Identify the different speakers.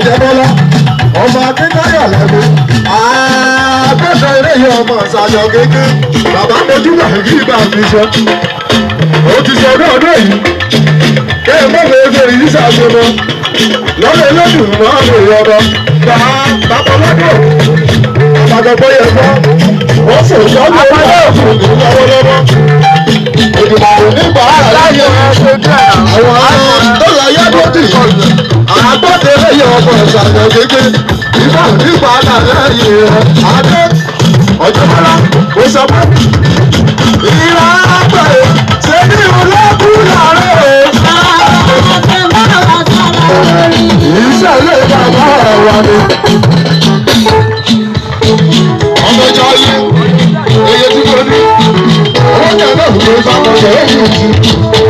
Speaker 1: Adébọ́lá ọmọ akíntayọ̀ lẹ́nu àgbẹ̀sẹ̀ eré yìí ọmọ ìsàlọ̀ kékeré bàbá mojú wà kí ibà fi sọ ó ti sọ ọdún yìí kéè mọ́tò ẹgbẹ́ yìí ṣàṣemọ́ lọ́dọ̀ ẹlẹ́dùn náà lè yọ̀dọ̀ bàbá lọ́dọ̀ àgbàgbọ́ yẹn gbọ́ wọ́n sì sọ́dọ̀ ọmọdé òfin lọ́wọ́lọ́wọ́ ìdìbò nígbà aláyọ̀ àwọn tó láyé lódì àgbọ̀dẹ̀rẹ̀ yẹ ọmọ ìsàlẹ̀ kékeré ìbá nígbà aláyẹ̀ rẹ̀ adé ọjọ́bọ́lá kò sọ pé ìlà àgbẹ̀ ṣe ní ìwúlẹ́kù láàárẹ̀ ìṣẹ̀lẹ̀ bàbá wa ni ọmọ ìjọ ayé eye tí mo ní owó jẹ́ náà ló ń bá ọmọ ìṣẹ̀lẹ̀ yìí ti.